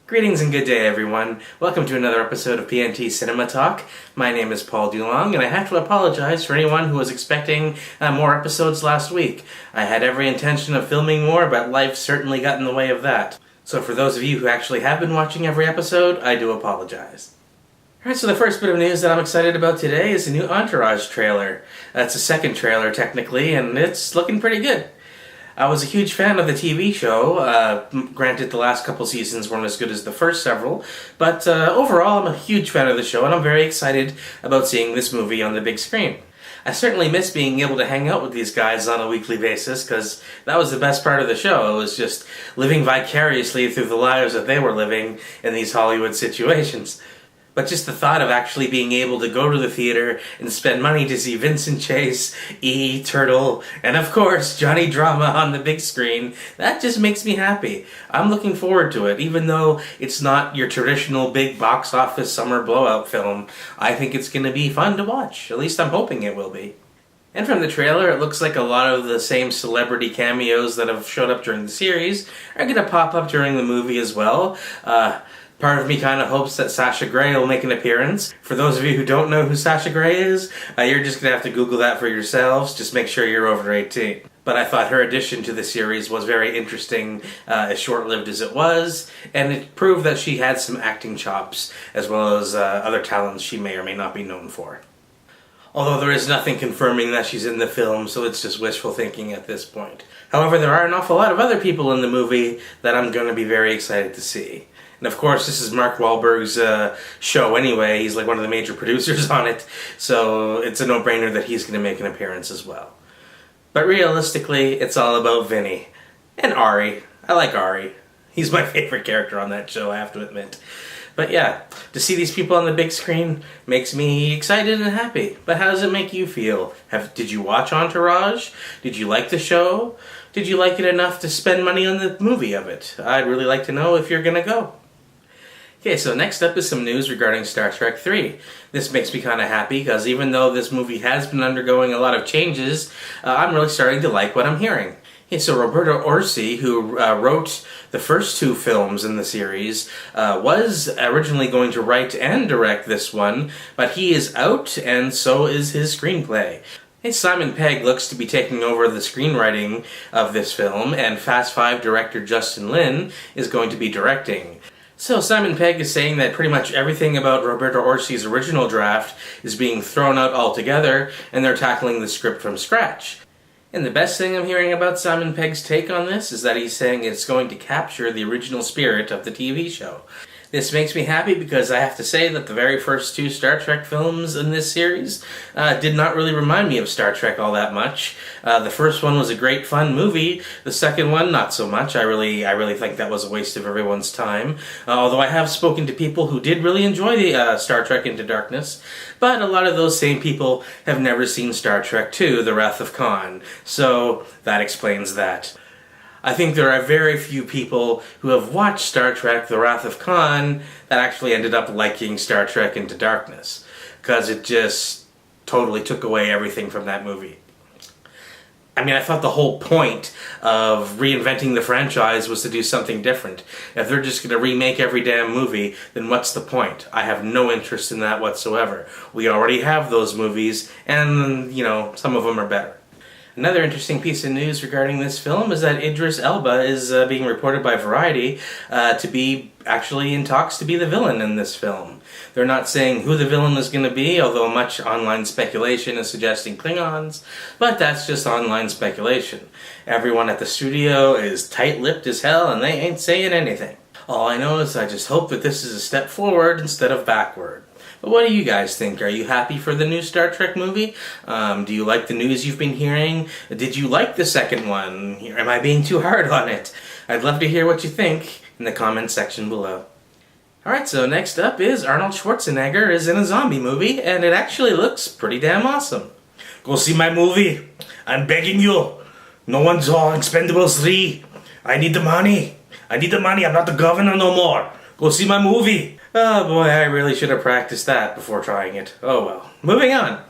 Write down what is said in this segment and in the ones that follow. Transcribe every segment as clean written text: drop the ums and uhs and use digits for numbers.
Greetings and good day, everyone. Welcome to another episode of PNT Cinema Talk. My name is Paul Dulong, and I have to apologize for anyone who was expecting more episodes last week. I had every intention of filming more, but life certainly got in the way of that. So for those of you who actually have been watching every episode, I do apologize. Alright, so the first bit of news that I'm excited about today is a new Entourage trailer. It's a second trailer, technically, and it's looking pretty good. I was a huge fan of the TV show. Granted, the last couple seasons weren't as good as the first several, but overall I'm a huge fan of the show, and I'm very excited about seeing this movie on the big screen. I certainly miss being able to hang out with these guys on a weekly basis, because that was the best part of the show. It was just living vicariously through the lives that they were living in these Hollywood situations. But just the thought of actually being able to go to the theater and spend money to see Vincent Chase, E, Turtle, and of course Johnny Drama on the big screen, that just makes me happy. I'm looking forward to it, even though it's not your traditional big box office summer blowout film. I think it's going to be fun to watch. At least I'm hoping it will be. And from the trailer, it looks like a lot of the same celebrity cameos that have showed up during the series are going to pop up during the movie as well. Part of me kind of hopes that Sasha Grey will make an appearance. For those of you who don't know who Sasha Grey is, you're just going to have to Google that for yourselves. Just make sure you're over 18. But I thought her addition to the series was very interesting, as short-lived as it was, and it proved that she had some acting chops, as well as other talents she may or may not be known for. Although there is nothing confirming that she's in the film, so it's just wishful thinking at this point. However, there are an awful lot of other people in the movie that I'm going to be very excited to see. And of course, this is Mark Wahlberg's show anyway. He's like one of the major producers on it, so it's a no-brainer that he's going to make an appearance as well. But realistically, it's all about Vinny. And Ari. I like Ari. He's my favorite character on that show, I have to admit. But yeah, to see these people on the big screen makes me excited and happy. But how does it make you feel? Did you watch Entourage? Did you like the show? Did you like it enough to spend money on the movie of it? I'd really like to know if you're going to go. Okay, so next up is some news regarding Star Trek 3. This makes me kind of happy, because even though this movie has been undergoing a lot of changes, I'm really starting to like what I'm hearing. Okay, so Roberto Orci, who wrote the first two films in the series, was originally going to write and direct this one, but he is out, and so is his screenplay. Hey, Simon Pegg looks to be taking over the screenwriting of this film, and Fast 5 director Justin Lin is going to be directing. So Simon Pegg is saying that pretty much everything about Roberto Orci's original draft is being thrown out altogether, and they're tackling the script from scratch. And the best thing I'm hearing about Simon Pegg's take on this is that he's saying it's going to capture the original spirit of the TV show. This makes me happy, because I have to say that the very first two Star Trek films in this series did not really remind me of Star Trek all that much. The first one was a great fun movie. The second one, not so much. I really think that was a waste of everyone's time. Although I have spoken to people who did really enjoy the Star Trek Into Darkness, but a lot of those same people have never seen Star Trek II, The Wrath of Khan. So that explains that. I think there are very few people who have watched Star Trek The Wrath of Khan that actually ended up liking Star Trek Into Darkness, because it just totally took away everything from that movie. I mean, I thought the whole point of reinventing the franchise was to do something different. If they're just going to remake every damn movie, then what's the point? I have no interest in that whatsoever. We already have those movies, and, you know, some of them are better. Another interesting piece of news regarding this film is that Idris Elba is being reported by Variety to be actually in talks to be the villain in this film. They're not saying who the villain is going to be, although much online speculation is suggesting Klingons, but that's just online speculation. Everyone at the studio is tight-lipped as hell, and they ain't saying anything. All I know is I just hope that this is a step forward instead of backward. But what do you guys think? Are you happy for the new Star Trek movie? Do you like the news you've been hearing? Did you like the second one? Am I being too hard on it? I'd love to hear what you think in the comments section below. Alright, so next up is Arnold Schwarzenegger is in a zombie movie, and it actually looks pretty damn awesome. Go see my movie. I'm begging you. No one's on Expendables 3. I need the money. I'm not the governor no more. Go see my movie. Oh boy, I really should have practiced that before trying it. Oh well. Moving on.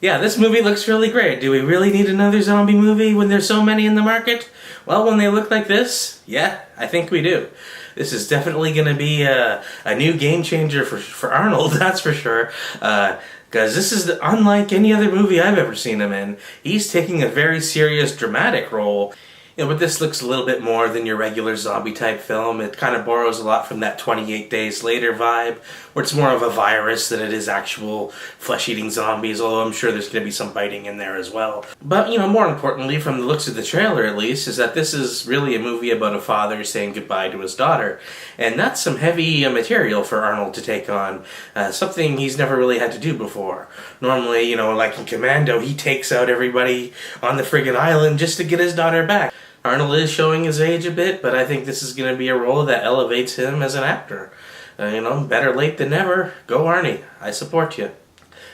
Yeah, this movie looks really great. Do we really need another zombie movie when there's so many in the market? Well, when they look like this, yeah, I think we do. This is definitely going to be a new game changer for Arnold, that's for sure. Because this is unlike any other movie I've ever seen him in. He's taking a very serious, dramatic role. But this looks a little bit more than your regular zombie-type film. It kind of borrows a lot from that 28 Days Later vibe, where it's more of a virus than it is actual flesh-eating zombies, although I'm sure there's going to be some biting in there as well. But, more importantly, from the looks of the trailer at least, is that this is really a movie about a father saying goodbye to his daughter. And that's some heavy material for Arnold to take on, something he's never really had to do before. Normally, like in Commando, he takes out everybody on the friggin' island just to get his daughter back. Arnold is showing his age a bit, but I think this is going to be a role that elevates him as an actor. Better late than never. Go Arnie. I support you.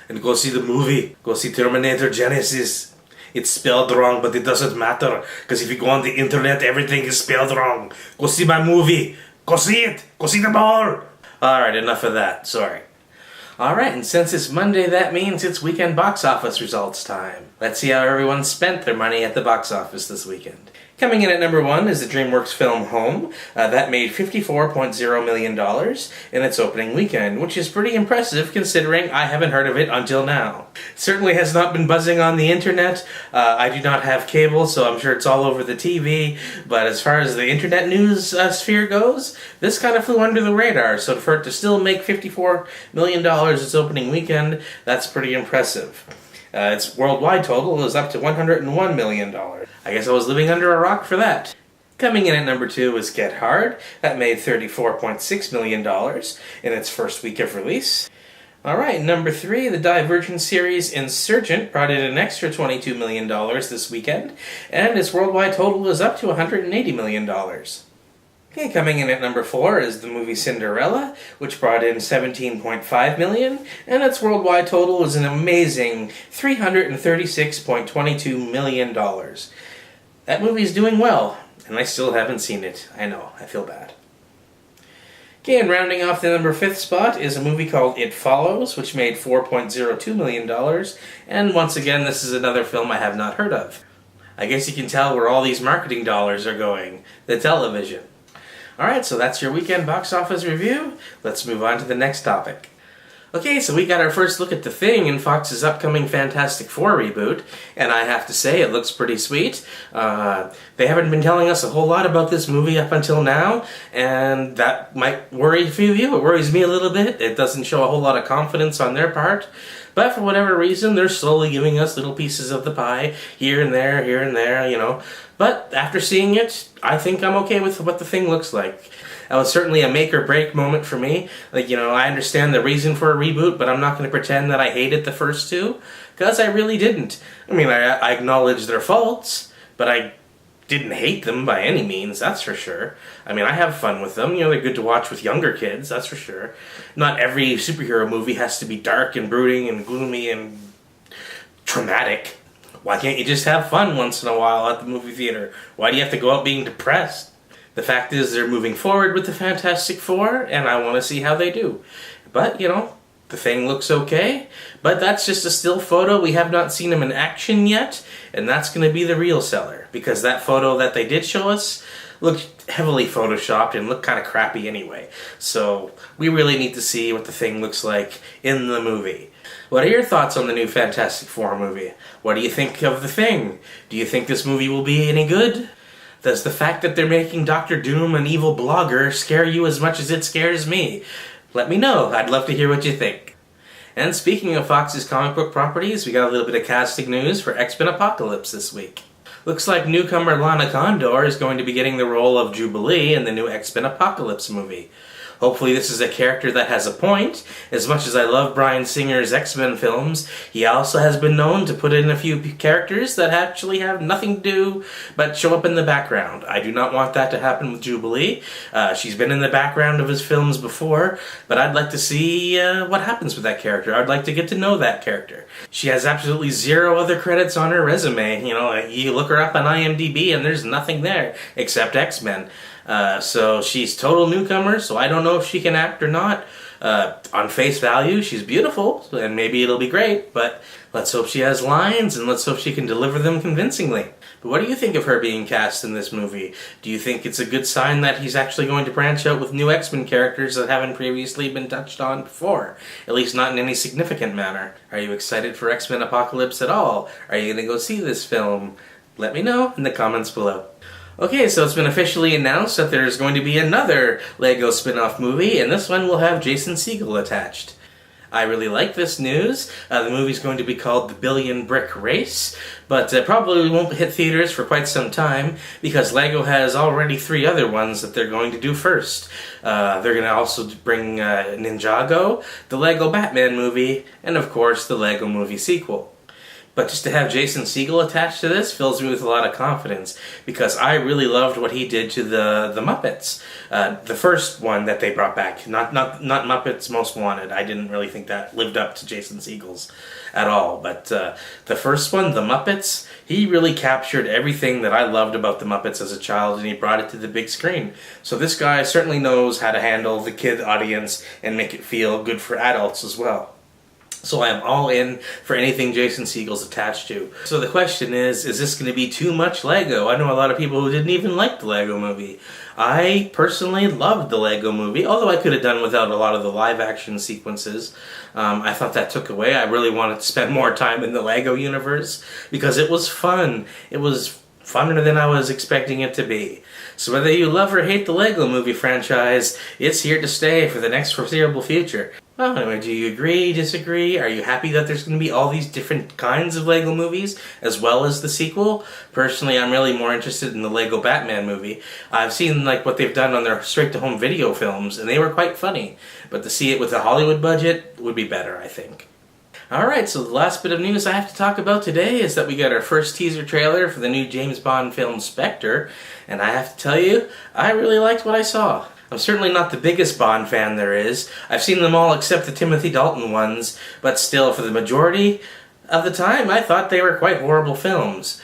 And go see the movie. Go see Terminator Genesis. It's spelled wrong, but it doesn't matter. Because if you go on the internet, everything is spelled wrong. Go see my movie. Go see it. Go see the ball. Alright, enough of that. Sorry. Alright, and since it's Monday, that means it's weekend box office results time. Let's see how everyone spent their money at the box office this weekend. Coming in at number 1 is the DreamWorks film Home. That made $54.0 million in its opening weekend, which is pretty impressive considering I haven't heard of it until now. It certainly has not been buzzing on the internet. I do not have cable, so I'm sure it's all over the TV, but as far as the internet news sphere goes, this kind of flew under the radar, so for it to still make $54 million its opening weekend, that's pretty impressive. Its worldwide total is up to $101 million. I guess I was living under a rock for that. Coming in at number 2 is Get Hard. That made $34.6 million in its first week of release. Alright, number 3, the Divergent series Insurgent brought in an extra $22 million this weekend, and its worldwide total is up to $180 million. Okay, coming in at number 4 is the movie Cinderella, which brought in $17.5 million, and its worldwide total is an amazing $336.22 million. That movie's doing well, and I still haven't seen it. I know, I feel bad. Okay, and rounding off the number 5th spot is a movie called It Follows, which made $4.02 million, and once again, this is another film I have not heard of. I guess you can tell where all these marketing dollars are going. The television. Alright, so that's your weekend box office review. Let's move on to the next topic. Okay, so we got our first look at The Thing in Fox's upcoming Fantastic Four reboot, and I have to say it looks pretty sweet. They haven't been telling us a whole lot about this movie up until now, and that might worry a few of you. It worries me a little bit. It doesn't show a whole lot of confidence on their part, but for whatever reason, they're slowly giving us little pieces of the pie, here and there, But after seeing it, I think I'm okay with what The Thing looks like. That was certainly a make-or-break moment for me. I understand the reason for a reboot, but I'm not going to pretend that I hated the first two, because I really didn't. I acknowledge their faults, but I didn't hate them by any means, that's for sure. I have fun with them. They're good to watch with younger kids, that's for sure. Not every superhero movie has to be dark and brooding and gloomy and traumatic. Why can't you just have fun once in a while at the movie theater? Why do you have to go out being depressed? The fact is they're moving forward with the Fantastic Four, and I want to see how they do. But, The Thing looks okay, but that's just a still photo. We have not seen him in action yet, and that's going to be the real seller, because that photo that they did show us looked heavily photoshopped and looked kind of crappy anyway. So we really need to see what The Thing looks like in the movie. What are your thoughts on the new Fantastic Four movie? What do you think of The Thing? Do you think this movie will be any good? Does the fact that they're making Dr. Doom an evil blogger scare you as much as it scares me? Let me know. I'd love to hear what you think. And speaking of Fox's comic book properties, we got a little bit of casting news for X-Men Apocalypse this week. Looks like newcomer Lana Condor is going to be getting the role of Jubilee in the new X-Men Apocalypse movie. Hopefully this is a character that has a point. As much as I love Bryan Singer's X-Men films, he also has been known to put in a few characters that actually have nothing to do but show up in the background. I do not want that to happen with Jubilee. She's been in the background of his films before, but I'd like to see what happens with that character. I'd like to get to know that character. She has absolutely zero other credits on her resume. You look her up on IMDb and there's nothing there except X-Men. So she's total newcomer, so I don't know if she can act or not, On face value, she's beautiful, and maybe it'll be great, but let's hope she has lines, and let's hope she can deliver them convincingly. But what do you think of her being cast in this movie? Do you think it's a good sign that he's actually going to branch out with new X-Men characters that haven't previously been touched on before? At least not in any significant manner. Are you excited for X-Men Apocalypse at all? Are you going to go see this film? Let me know in the comments below. Okay, so it's been officially announced that there's going to be another LEGO spin-off movie, and this one will have Jason Segel attached. I really like this news. The movie's going to be called The Billion Brick Race, but probably won't hit theaters for quite some time because LEGO has already 3 other ones that they're going to do first. They're going to also bring Ninjago, the LEGO Batman movie, and of course the LEGO movie sequel. But just to have Jason Segel attached to this fills me with a lot of confidence because I really loved what he did to the Muppets. The first one that they brought back, not Muppets Most Wanted. I didn't really think that lived up to Jason Segel's at all. But the first one, the Muppets, he really captured everything that I loved about the Muppets as a child, and he brought it to the big screen. So this guy certainly knows how to handle the kid audience and make it feel good for adults as well. So I'm all in for anything Jason Segel's attached to. So the question is this going to be too much LEGO? I know a lot of people who didn't even like the LEGO movie. I personally loved the LEGO movie, although I could have done without a lot of the live-action sequences. I thought that took away. I really wanted to spend more time in the LEGO universe because it was fun. It was funner than I was expecting it to be. So whether you love or hate the LEGO movie franchise, it's here to stay for the next foreseeable future. Well, anyway, do you agree, disagree? Are you happy that there's going to be all these different kinds of LEGO movies, as well as the sequel? Personally, I'm really more interested in the LEGO Batman movie. I've seen what they've done on their straight-to-home video films, and they were quite funny. But to see it with a Hollywood budget would be better, I think. Alright, so the last bit of news I have to talk about today is that we got our first teaser trailer for the new James Bond film Spectre, and I have to tell you, I really liked what I saw. I'm certainly not the biggest Bond fan there is. I've seen them all except the Timothy Dalton ones, but still, for the majority of the time, I thought they were quite horrible films,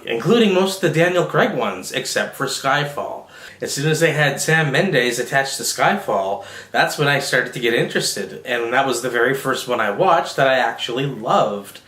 including most of the Daniel Craig ones, except for Skyfall. As soon as they had Sam Mendes attached to Skyfall, that's when I started to get interested, and that was the very first one I watched that I actually loved.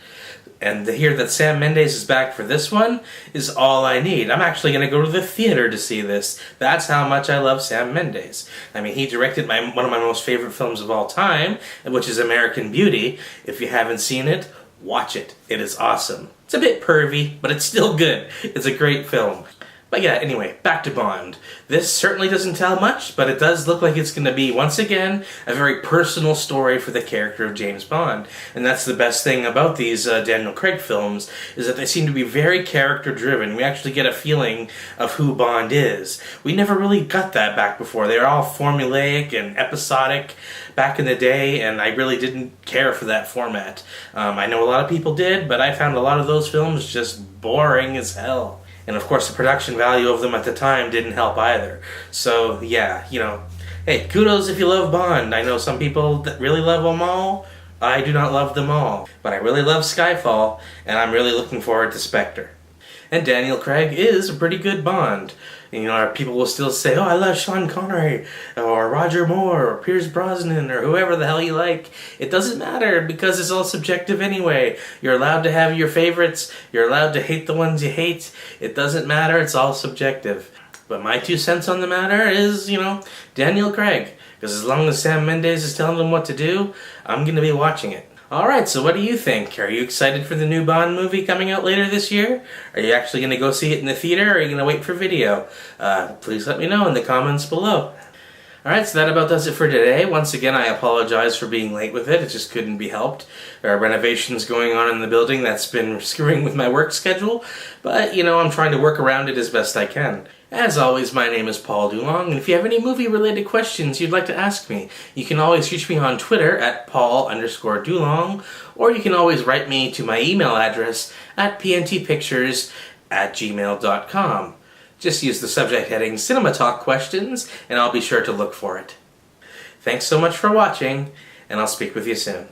And to hear that Sam Mendes is back for this one is all I need. I'm actually going to go to the theater to see this. That's how much I love Sam Mendes. I mean, he directed one of my most favorite films of all time, which is American Beauty. If you haven't seen it, watch it. It is awesome. It's a bit pervy, but it's still good. It's a great film. But yeah, anyway, back to Bond. This certainly doesn't tell much, but it does look like it's going to be, once again, a very personal story for the character of James Bond. And that's the best thing about these Daniel Craig films, is that they seem to be very character-driven. We actually get a feeling of who Bond is. We never really got that back before. They were all formulaic and episodic back in the day, and I really didn't care for that format. I know a lot of people did, but I found a lot of those films just boring as hell. And of course the production value of them at the time didn't help either. So yeah, hey, kudos if you love Bond. I know some people that really love them all. I do not love them all. But I really love Skyfall, and I'm really looking forward to Spectre. And Daniel Craig is a pretty good Bond. And, people will still say, oh, I love Sean Connery, or Roger Moore, or Pierce Brosnan, or whoever the hell you like. It doesn't matter, because it's all subjective anyway. You're allowed to have your favorites. You're allowed to hate the ones you hate. It doesn't matter. It's all subjective. But my 2 cents on the matter is, Daniel Craig. Because as long as Sam Mendes is telling them what to do, I'm going to be watching it. Alright, so what do you think? Are you excited for the new Bond movie coming out later this year? Are you actually going to go see it in the theater, or are you going to wait for video? Please let me know in the comments below. Alright, so that about does it for today. Once again, I apologize for being late with it. It just couldn't be helped. There are renovations going on in the building that's been screwing with my work schedule. But, I'm trying to work around it as best I can. As always, my name is Paul Dulong, and if you have any movie-related questions you'd like to ask me, you can always reach me on Twitter at Paul_Dulong, or you can always write me to my email address at pntpictures@gmail.com. Just use the subject heading Cinema Talk Questions, and I'll be sure to look for it. Thanks so much for watching, and I'll speak with you soon.